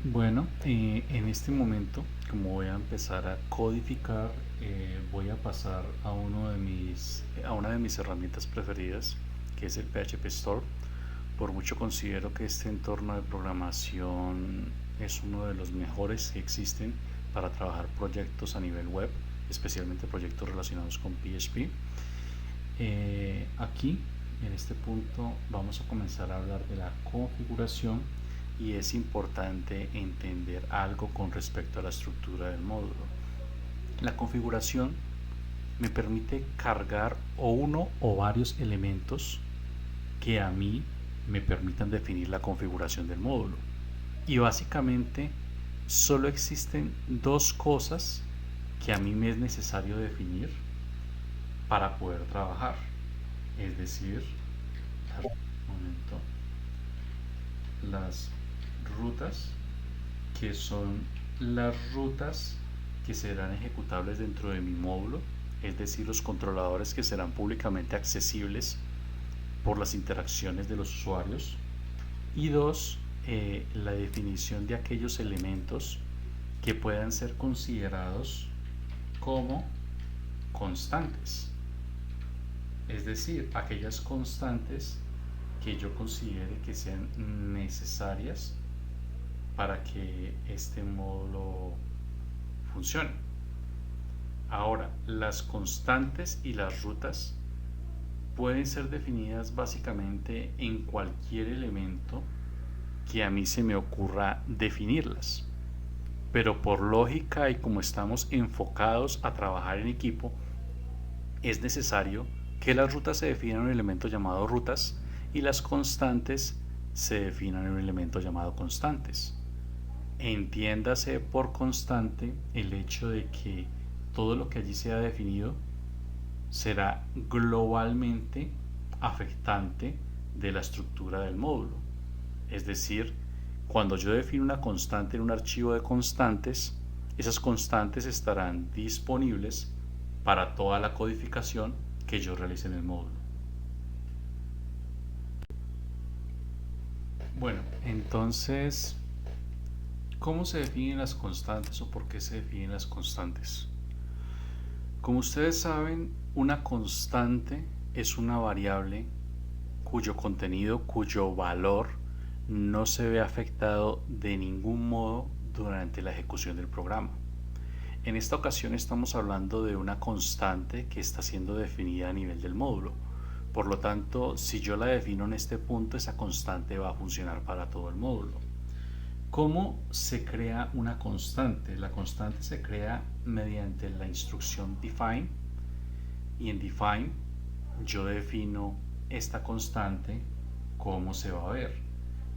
En este momento, como voy a empezar a codificar, voy a pasar a una de mis herramientas preferidas, que es el PHP Store. Por mucho considero que este entorno de programación es uno de los mejores que existen para trabajar proyectos a nivel web, especialmente proyectos relacionados con PHP. Aquí, en este punto, vamos a comenzar a hablar de la configuración y es importante entender algo con respecto a la estructura del módulo. La configuración me permite cargar o uno o varios elementos que a mí me permitan definir la configuración del módulo. Y básicamente solo existen dos cosas que a mí me es necesario definir para poder trabajar. Es decir, momento, las rutas, que son las rutas que serán ejecutables dentro de mi módulo, es decir, los controladores que serán públicamente accesibles por las interacciones de los usuarios. Y dos, la definición de aquellos elementos que puedan ser considerados como constantes, es decir, aquellas constantes que yo considere que sean necesarias para que este módulo funcione. Ahora, las constantes y las rutas pueden ser definidas básicamente en cualquier elemento que a mí se me ocurra definirlas. Pero por lógica y como estamos enfocados a trabajar en equipo, es necesario que las rutas se definan en un elemento llamado rutas y las constantes se definan en un elemento llamado constantes. Entiéndase por constante el hecho de que todo lo que allí sea definido será globalmente afectante de la estructura del módulo. Es decir, cuando yo defino una constante en un archivo de constantes, esas constantes estarán disponibles para toda la codificación que yo realice en el módulo. Entonces, ¿cómo se definen las constantes o por qué se definen las constantes? Como ustedes saben, una constante es una variable cuyo contenido, cuyo valor no se ve afectado de ningún modo durante la ejecución del programa. En esta ocasión estamos hablando de una constante que está siendo definida a nivel del módulo. Por lo tanto, si yo la defino en este punto, esa constante va a funcionar para todo el módulo. ¿Cómo se crea una constante? La constante se crea mediante la instrucción define, y en define yo defino esta constante cómo se va a ver.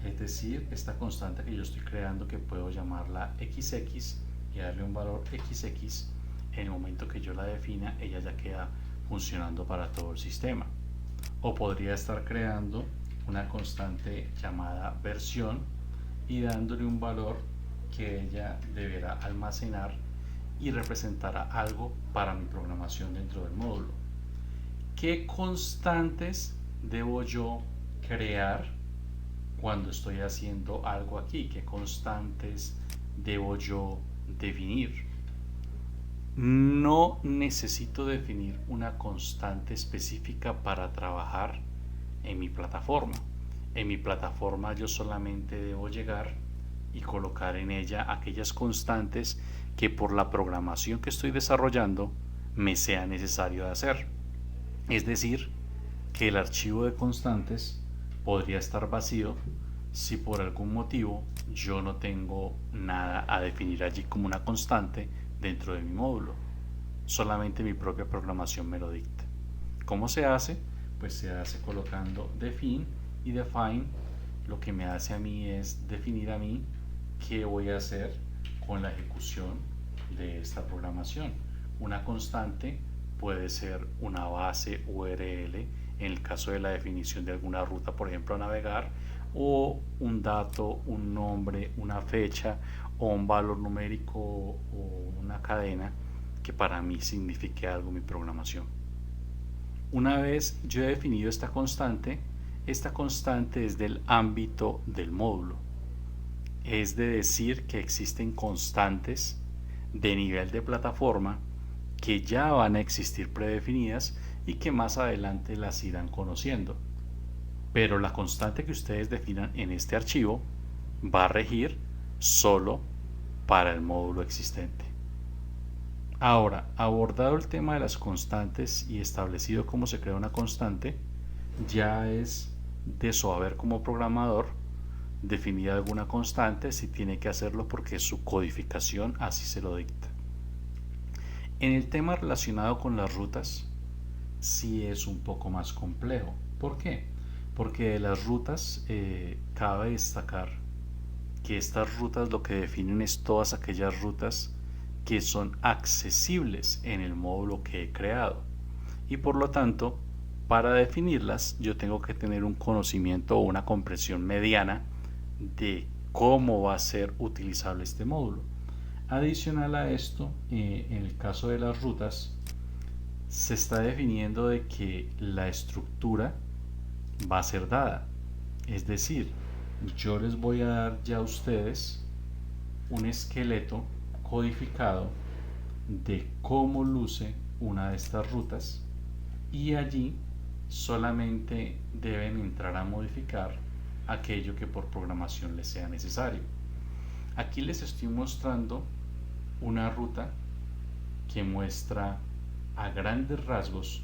Es decir, esta constante que yo estoy creando, que puedo llamarla xx y darle un valor xx, en el momento que yo la defina, ella ya queda funcionando para todo el sistema. O podría estar creando una constante llamada versión y dándole un valor que ella deberá almacenar y representará algo para mi programación dentro del módulo. ¿Qué constantes debo yo crear cuando estoy haciendo algo aquí? ¿Qué constantes debo yo definir? No necesito definir una constante específica para trabajar en mi plataforma. En mi plataforma yo solamente debo llegar y colocar en ella aquellas constantes que por la programación que estoy desarrollando me sea necesario hacer. Es decir, que el archivo de constantes podría estar vacío si por algún motivo yo no tengo nada a definir allí como una constante dentro de mi módulo. Solamente mi propia programación me lo dicta. ¿Cómo se hace? Pues se hace colocando define y define. Lo que me hace a mí es definir a mí qué voy a hacer con la ejecución de esta programación. Una constante puede ser una base URL en el caso de la definición de alguna ruta, por ejemplo, a navegar, o un dato, un nombre, una fecha o un valor numérico o una cadena que para mí signifique algo en mi programación. Una vez yo he definido esta constante es del ámbito del módulo. es de decir que existen constantes de nivel de plataforma que ya van a existir predefinidas y que más adelante las irán conociendo. Pero la constante que ustedes definan en este archivo va a regir solo para el módulo existente. Ahora, abordado el tema de las constantes y establecido cómo se crea una constante, ya es de su haber como programador definir alguna constante si tiene que hacerlo porque su codificación así se lo dicta. En el tema relacionado con las rutas, sí es un poco más complejo. ¿Por qué? Porque de las rutas cabe destacar que estas rutas lo que definen es todas aquellas rutas que son accesibles en el módulo que he creado, y por lo tanto para definirlas yo tengo que tener un conocimiento o una comprensión mediana de cómo va a ser utilizable este módulo. Adicional a esto, en el caso de las rutas se está definiendo de que la estructura va a ser dada, es decir, yo les voy a dar ya a ustedes un esqueleto codificado de cómo luce una de estas rutas, y allí solamente deben entrar a modificar aquello que por programación les sea necesario. Aquí les estoy mostrando una ruta que muestra a grandes rasgos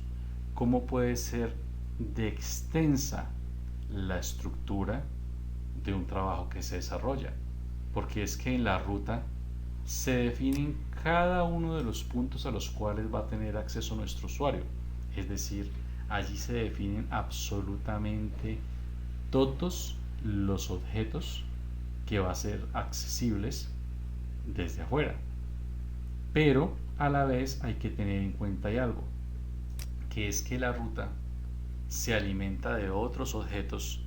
cómo puede ser de extensa la estructura de un trabajo que se desarrolla, porque es que en la ruta se definen cada uno de los puntos a los cuales va a tener acceso nuestro usuario, es decir, allí se definen absolutamente todos los objetos que va a ser accesibles desde afuera. Pero a la vez hay que tener en cuenta algo, que es que la ruta se alimenta de otros objetos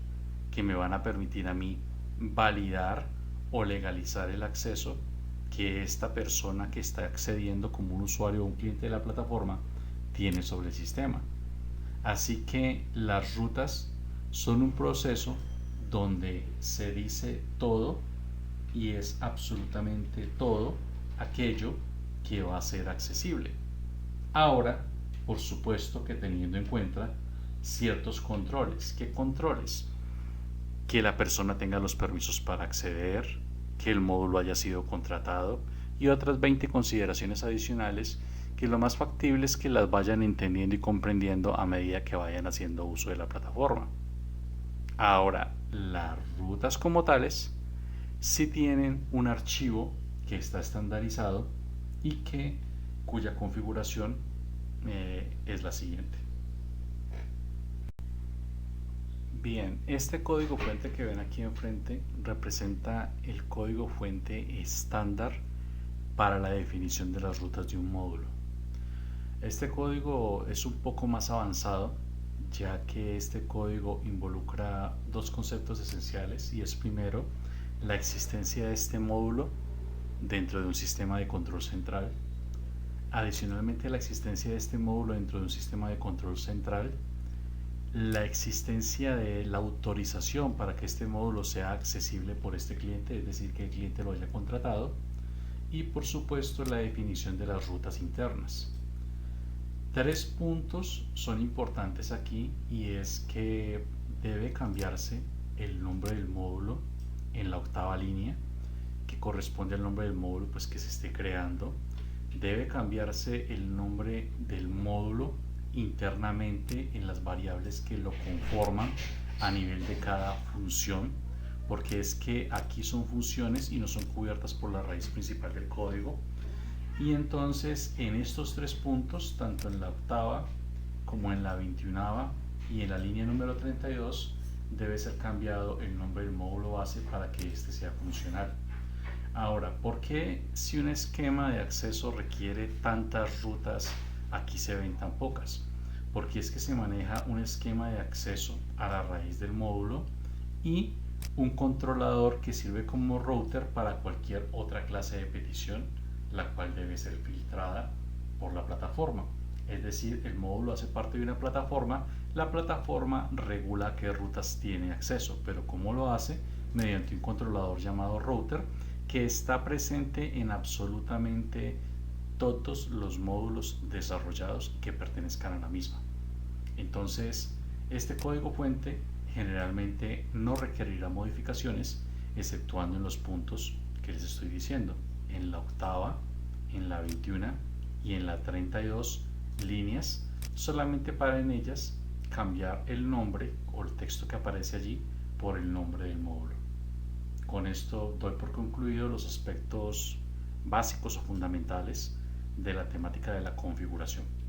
que me van a permitir a mí validar o legalizar el acceso que esta persona que está accediendo como un usuario o un cliente de la plataforma tiene sobre el sistema. Así que las rutas son un proceso donde se dice todo y es absolutamente todo aquello que va a ser accesible. Ahora, por supuesto que teniendo en cuenta ciertos controles. ¿Qué controles? Que la persona tenga los permisos para acceder, que el módulo haya sido contratado y otras 20 consideraciones adicionales que lo más factible es que las vayan entendiendo y comprendiendo a medida que vayan haciendo uso de la plataforma. Ahora, las rutas como tales sí tienen un archivo que está estandarizado y cuya configuración es la siguiente. Bien, este código fuente que ven aquí enfrente representa el código fuente estándar para la definición de las rutas de un módulo. Este código es un poco más avanzado, ya que este código involucra dos conceptos esenciales, y es primero la existencia de este módulo dentro de un sistema de control central. Adicionalmente a la existencia de este módulo dentro de un sistema de control central, la existencia de la autorización para que este módulo sea accesible por este cliente, es decir, que el cliente lo haya contratado, y por supuesto la definición de las rutas internas. Tres puntos son importantes aquí, y es que debe cambiarse el nombre del módulo en la octava línea, que corresponde al nombre del módulo pues que se esté creando. Debe cambiarse el nombre del módulo internamente en las variables que lo conforman a nivel de cada función, porque es que aquí son funciones y no son cubiertas por la raíz principal del código. Y entonces en estos tres puntos, tanto en la octava como en la 21ª y en la línea número 32, debe ser cambiado el nombre del módulo base para que este sea funcional. Ahora, ¿por qué si un esquema de acceso requiere tantas rutas, aquí se ven tan pocas? Porque es que se maneja un esquema de acceso a la raíz del módulo y un controlador que sirve como router para cualquier otra clase de petición, la cual debe ser filtrada por la plataforma. Es decir, el módulo hace parte de una plataforma, la plataforma regula qué rutas tiene acceso, pero ¿cómo lo hace? mediante un controlador llamado router que está presente en absolutamente todos los módulos desarrollados que pertenezcan a la misma. Entonces, este código fuente generalmente no requerirá modificaciones, exceptuando en los puntos que les estoy diciendo, en la octava, en la 21 y en la 32 líneas, solamente para en ellas cambiar el nombre o el texto que aparece allí por el nombre del módulo. Con esto doy por concluido los aspectos básicos o fundamentales de la temática de la configuración.